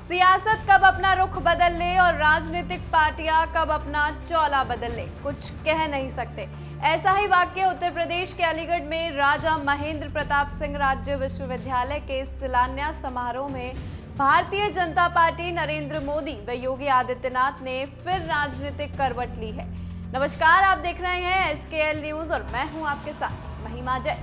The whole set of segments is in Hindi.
सियासत कब अपना रुख बदल ले और राजनीतिक पार्टियां कब अपना चौला बदल ले, कुछ कह नहीं सकते। ऐसा ही वाक्य उत्तर प्रदेश के अलीगढ़ में राजा महेंद्र प्रताप सिंह राज्य विश्वविद्यालय के शिलान्यास समारोह में भारतीय जनता पार्टी, नरेंद्र मोदी व योगी आदित्यनाथ ने फिर राजनीतिक करवट ली है। नमस्कार, आप देख रहे हैं SKL न्यूज और मैं हूं आपके साथ महिमा जय।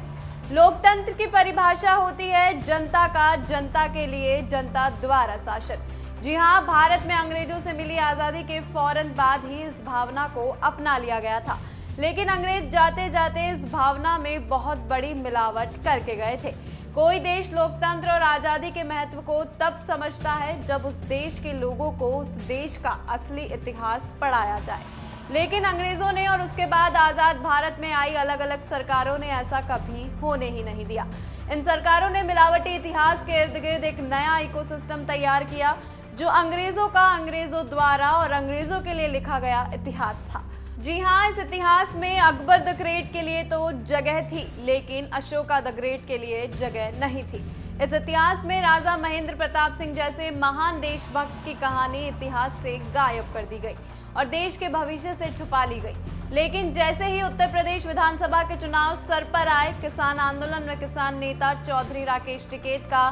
लोकतंत्र की परिभाषा होती है जनता का, जनता के लिए, जनता द्वारा शासन। जी हां, भारत में अंग्रेजों से मिली आजादी के फौरन बाद ही इस भावना को अपना लिया गया था, लेकिन अंग्रेज जाते जाते इस भावना में बहुत बड़ी मिलावट करके गए थे। कोई देश लोकतंत्र और आजादी के महत्व को तब समझता है जब उस देश के लोगों को उस देश का असली इतिहास पढ़ाया जाए, लेकिन अंग्रेजों ने और उसके बाद आजाद भारत में आई अलग अलग सरकारों ने ऐसा कभी होने ही नहीं दिया। इन सरकारों ने मिलावटी इतिहास के इर्द गिर्द एक नया इकोसिस्टम तैयार किया, जो अंग्रेजों का, अंग्रेजों द्वारा और अंग्रेजों के लिए लिखा गया इतिहास था। जी हाँ, इस इतिहास में अकबर द ग्रेट के लिए तो जगह थी, लेकिन अशोका द ग्रेट के लिए जगह नहीं थी। इस इतिहास में राजा महेंद्र प्रताप सिंह जैसे महान देशभक्त की कहानी इतिहास से गायब कर दी गई और देश के भविष्य से छुपा ली गई। लेकिन जैसे ही उत्तर प्रदेश विधानसभा के चुनाव सर पर आए, किसान आंदोलन में किसान नेता चौधरी राकेश टिकैत का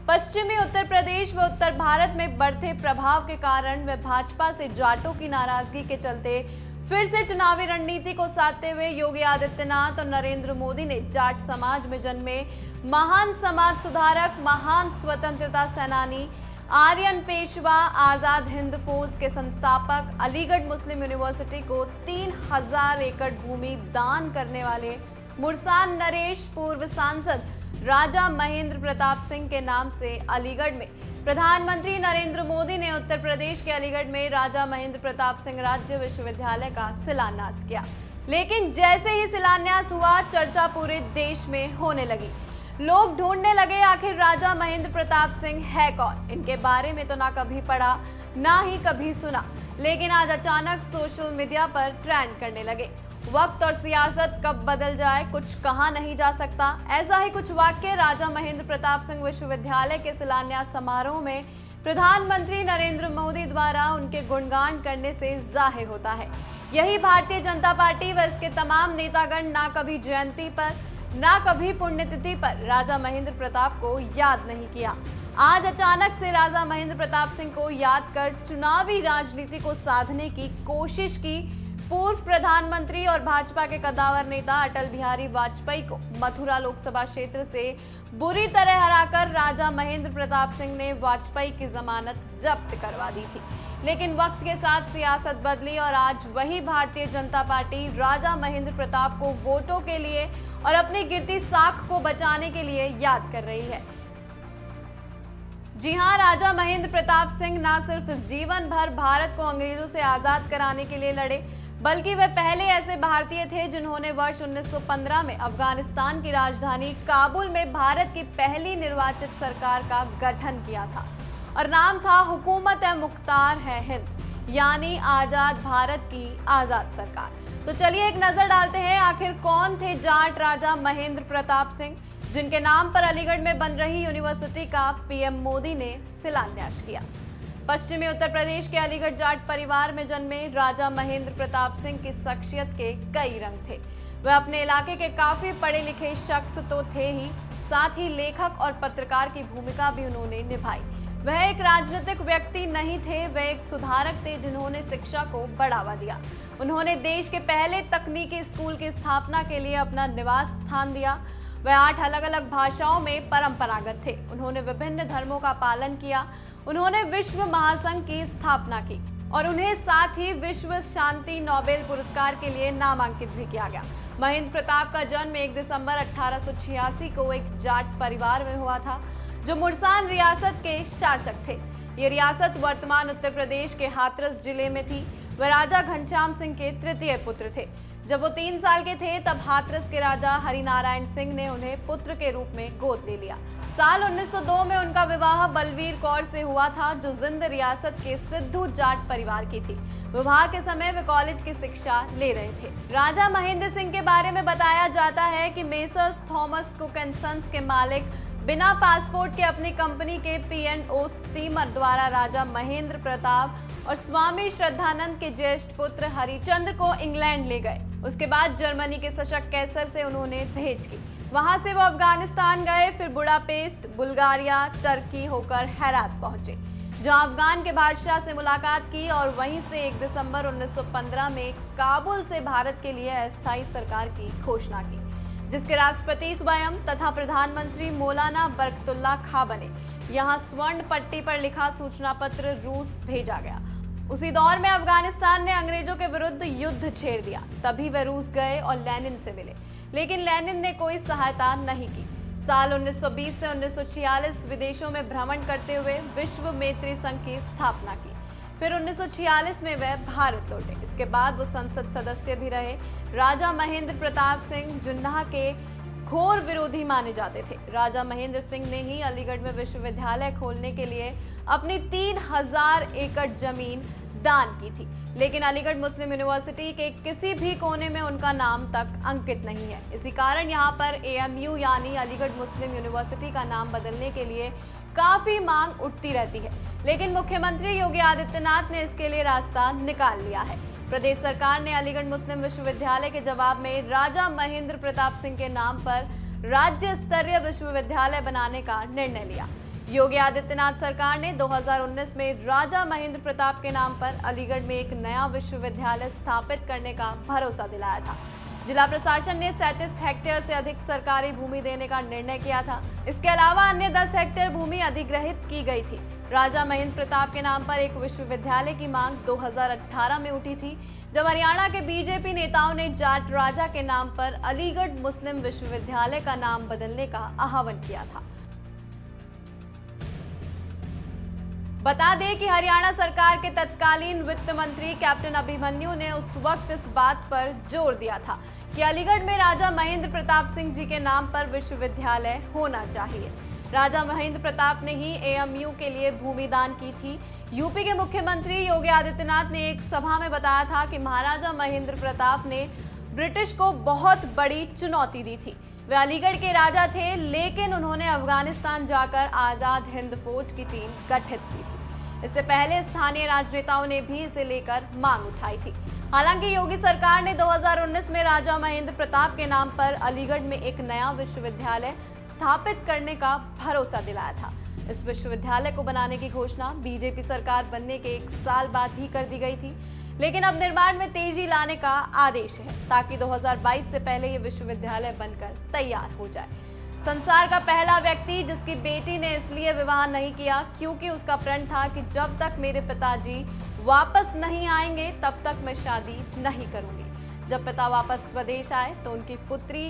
पश्चिमी उत्तर प्रदेश व उत्तर भारत में बढ़ते प्रभाव के कारण व भाजपा से जाटों की नाराजगी के चलते फिर से चुनावी रणनीति को साधते हुए योगी आदित्यनाथ और नरेंद्र मोदी ने जाट समाज में जन्मे महान समाज सुधारक, महान स्वतंत्रता सेनानी, आर्यन पेशवा, आजाद हिंद फौज के संस्थापक, अलीगढ़ मुस्लिम यूनिवर्सिटी को 3000 एकड़ भूमि दान करने वाले मुरसान नरेश, पूर्व सांसद राजा महेंद्र प्रताप सिंह के नाम से अलीगढ़ में प्रधानमंत्री नरेंद्र मोदी ने उत्तर प्रदेश के अलीगढ़ में राजा महेंद्र प्रताप सिंह राज्य विश्वविद्यालय का शिलान्यास किया। लेकिन जैसे ही शिलान्यास हुआ, चर्चा पूरे देश में होने लगी। लोग ढूंढने लगे आखिर राजा महेंद्र प्रताप सिंह है कौन। इनके बारे में तो ना कभी पढ़ा, ना ही कभी सुना, लेकिन आज अचानक सोशल मीडिया पर ट्रेंड करने लगे। वक्त और सियासत कब बदल जाए, कुछ कहा नहीं जा सकता। ऐसा ही कुछ वाक्य राजा महेंद्र प्रताप सिंह विश्वविद्यालय के शिलान्यास समारोह में प्रधानमंत्री नरेंद्र मोदी द्वारा उनके गुणगान करने से जाहिर होता है। यही भारतीय जनता पार्टी व इसके तमाम नेतागण ना कभी जयंती पर, ना कभी पुण्यतिथि पर राजा महेंद्र प्रताप को याद नहीं किया। आज अचानक से राजा महेंद्र प्रताप सिंह को याद कर चुनावी राजनीति को साधने की कोशिश की। पूर्व प्रधानमंत्री और भाजपा के कद्दावर नेता अटल बिहारी वाजपेयी को मथुरा लोकसभा क्षेत्र से बुरी तरह हराकर राजा महेंद्र प्रताप सिंह ने वाजपेयी की जमानत जब्त करवा दी थी। लेकिन वक्त के साथ सियासत बदली और आज वही भारतीय जनता पार्टी राजा महेंद्र प्रताप को वोटों के लिए और अपनी गिरती साख को बचाने के लिए याद कर रही है। जी हां, राजा महेंद्र प्रताप सिंह न सिर्फ जीवन भर भारत को अंग्रेजों से आजाद कराने के लिए लड़े, बल्कि वे पहले ऐसे भारतीय थे जिन्होंने वर्ष 1915 में अफगानिस्तान की राजधानी काबुल में भारत की पहली निर्वाचित सरकार का गठन किया था और नाम था हुकूमत-ए-मुख्तार है हिंद, यानी आजाद भारत की आजाद सरकार। तो चलिए एक नजर डालते हैं आखिर कौन थे जाट राजा महेंद्र प्रताप सिंह, जिनके नाम पर अलीगढ़ में बन रही यूनिवर्सिटी का PM मोदी ने शिलान्यास किया। पश्चिमी उत्तर प्रदेश के अलीगढ़ जाट परिवार में जन्मे राजा महेंद्र प्रताप सिंह की शख्सियत के कई रंग थे। वह अपने इलाके के काफी पढ़े लिखे शख्स तो थे ही, साथ ही लेखक और पत्रकार की भूमिका भी उन्होंने निभाई। वह एक राजनीतिक व्यक्ति नहीं थे, वह एक सुधारक थे जिन्होंने शिक्षा को बढ़ावा दिया। उन्होंने देश के पहले तकनीकी स्कूल की स्थापना के लिए अपना निवास स्थान दिया। वह 8 अलग अलग भाषाओं में परंपरागत थे। उन्होंने विभिन्न धर्मों का पालन किया। उन्होंने विश्व महासंघ की स्थापना की और उन्हें साथ ही विश्व शांति नोबेल पुरस्कार के लिए नामांकित भी किया गया। महेंद्र प्रताप का जन्म 1 दिसंबर 1886 को एक जाट परिवार में हुआ था, जो मुरसान रियासत के शासक थे। ये रियासत वर्तमान उत्तर प्रदेश के हाथरस जिले में थी। वह राजा घनश्याम सिंह के तृतीय पुत्र थे। जब वो 3 साल के थे तब हाथरस के राजा हरिनारायण सिंह ने उन्हें पुत्र के रूप में गोद ले लिया। साल 1902 में उनका विवाह बलवीर कौर से हुआ था, जो जिंद रियासत के सिद्धू जाट परिवार की थी। विवाह के समय वे कॉलेज की शिक्षा ले रहे थे। राजा महेंद्र सिंह के बारे में बताया जाता है कि messrs Thomas Cook and sons के मालिक बिना पासपोर्ट के अपनी कंपनी के P&O स्टीमर द्वारा राजा महेंद्र प्रताप और स्वामी श्रद्धानंद के ज्येष्ठ पुत्र हरिचंद्र को इंग्लैंड ले गए। उसके बाद जर्मनी के सशक कैसर से उन्होंने भेंट की। वहां से वो अफगानिस्तान गए, फिर बुडापेस्ट, बुल्गारिया, टर्की होकर हेरात पहुंचे, जहां अफगान के बादशाह से मुलाकात की और वहीं से 1 दिसंबर 1915 में काबुल से भारत के लिए अस्थायी सरकार की घोषणा की, जिसके राष्ट्रपति स्वयं तथा प्रधानमंत्री मौलाना बरकतुल्लाह खां बने। यहाँ स्वर्ण पट्टी पर लिखा सूचना पत्र रूस भेजा गया। उसी दौर में अफगानिस्तान ने अंग्रेजों के विरुद्ध युद्ध छेड़ दिया। तभी वे रूस गए और लेनिन से मिले, लेकिन लेनिन ने कोई सहायता नहीं की। साल 1920 से 1946 विदेशों में भ्रमण करते हुए विश्व मैत्री संघ की स्थापना की। फिर 1946 में वे भारत लौटे। इसके बाद वो संसद सदस्य भी रहे। राजा महेंद्र प्रताप सिंह जिन्ना के घोर विरोधी माने जाते थे। राजा महेंद्र सिंह ने ही अलीगढ़ में विश्वविद्यालय खोलने के लिए अपनी 3000 एकड़ जमीन दान की थी, लेकिन अलीगढ़ मुस्लिम यूनिवर्सिटी के किसी भी कोने में उनका नाम तक अंकित नहीं है। इसी कारण यहाँ पर AMU यानी अलीगढ़ मुस्लिम यूनिवर्सिटी का नाम बदलने के लिए काफी मांग उठती रहती है, लेकिन मुख्यमंत्री योगी आदित्यनाथ ने इसके लिए रास्ता निकाल लिया है। प्रदेश सरकार ने अलीगढ़ मुस्लिम विश्वविद्यालय के जवाब में राजा महेंद्र प्रताप सिंह के नाम पर राज्य स्तरीय विश्वविद्यालय बनाने का निर्णय लिया। योगी आदित्यनाथ सरकार ने 2019 में राजा महेंद्र प्रताप के नाम पर अलीगढ़ में एक नया विश्वविद्यालय स्थापित करने का भरोसा दिलाया था। जिला प्रशासन ने 37 हेक्टेयर से अधिक सरकारी भूमि देने का निर्णय किया था। इसके अलावा अन्य 10 हेक्टेयर भूमि अधिग्रहित की गई थी। राजा महेंद्र प्रताप के नाम पर एक विश्वविद्यालय की मांग 2018 में उठी थी, जब हरियाणा के बीजेपी नेताओं ने जाट राजा के नाम पर अलीगढ़ मुस्लिम विश्वविद्यालय का नाम बदलने का आह्वान किया था। बता दें कि हरियाणा सरकार के तत्कालीन वित्त मंत्री कैप्टन अभिमन्यु ने उस वक्त इस बात पर जोर दिया था कि अलीगढ़ में राजा महेंद्र प्रताप सिंह जी के नाम पर विश्वविद्यालय होना चाहिए। राजा महेंद्र प्रताप ने ही AMU के लिए भूमि दान की थी। यूपी के मुख्यमंत्री योगी आदित्यनाथ ने एक सभा में बताया था कि महाराजा महेंद्र प्रताप ने ब्रिटिश को बहुत बड़ी चुनौती दी थी। वे अलीगढ़ के राजा थे, लेकिन उन्होंने अफगानिस्तान जाकर आजाद हिंद फौज की टीम गठित की थी। इससे पहले स्थानीय राजनेताओं ने भी इसे लेकर मांग उठाई थी। हालांकि योगी सरकार ने 2019 में राजा महेंद्र प्रताप के नाम पर अलीगढ़ में एक नया विश्वविद्यालय स्थापित करने का भरोसा दिलाया था। इस विश्वविद्यालय को बनाने की घोषणा बीजेपी सरकार बनने के 1 साल बाद ही कर दी गई थी, लेकिन अब निर्माण में तेजी लाने का आदेश है ताकि 2022 से पहले ये विश्वविद्यालय बनकर तैयार हो जाए। संसार का पहला व्यक्ति जिसकी बेटी ने इसलिए विवाह नहीं किया क्योंकि उसका प्रण था कि जब तक मेरे पिताजी वापस नहीं आएंगे तब तक मैं शादी नहीं करूंगी। जब पिता वापस स्वदेश आए तो उनकी पुत्री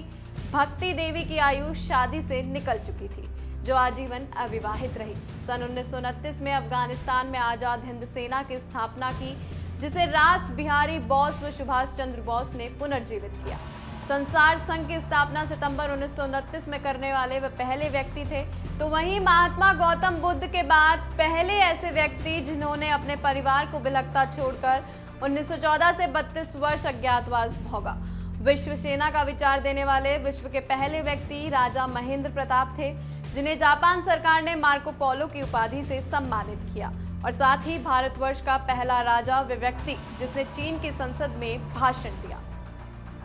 भक्ति देवी की आयु शादी से निकल चुकी थी, जो आजीवन अविवाहित रही। सन 1929 में अफगानिस्तान में आजाद हिंद सेना की स्थापना की, जिसे रास बिहारी बोस व सुभाष चंद्र बोस ने पुनर्जीवित किया। संसार संघ की स्थापना सितंबर 1929 में करने वाले वे पहले व्यक्ति थे। तो वहीं महात्मा गौतम बुद्ध के बाद पहले ऐसे व्यक्ति जिन्होंने अपने परिवार को बिलखता छोड़कर 1914 से 32 वर्ष अज्ञातवास भोगा। विश्व सेना का विचार देने वाले विश्व के पहले व्यक्ति राजा महेंद्र प्रताप थे, जिन्हें जापान सरकार ने मार्को पोलो की उपाधि से सम्मानित किया, और साथ ही भारतवर्ष का पहला राजा वे व्यक्ति जिसने चीन की संसद में भाषण दिया।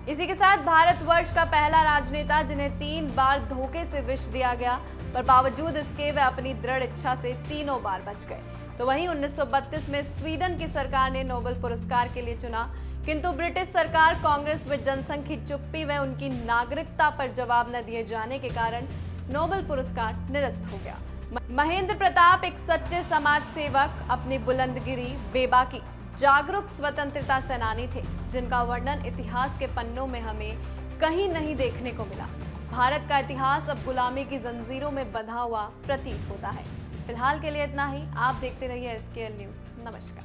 इसी के साथ भारतवर्ष का पहला राजनेता जिन्हें 3 बार धोखे से विष दिया गया, पर बावजूद इसके वे अपनी दृढ़ इच्छा से 3 बार बच गए। तो वहीं 1932 में स्वीडन की सरकार ने नोबेल पुरस्कार के लिए चुना, किंतु ब्रिटिश सरकार, कांग्रेस व जनसंघ की चुप्पी व उनकी नागरिकता पर जवाब न दिए जाने के कारण नोबेल पुरस्कार निरस्त हो गया। महेंद्र प्रताप एक सच्चे समाज सेवक, अपनी बुलंदगिरी, बेबाकी, जागरूक स्वतंत्रता सेनानी थे, जिनका वर्णन इतिहास के पन्नों में हमें कहीं नहीं देखने को मिला। भारत का इतिहास अब गुलामी की जंजीरों में बंधा हुआ प्रतीत होता है। फिलहाल के लिए इतना ही। आप देखते रहिए SKL न्यूज़। नमस्कार।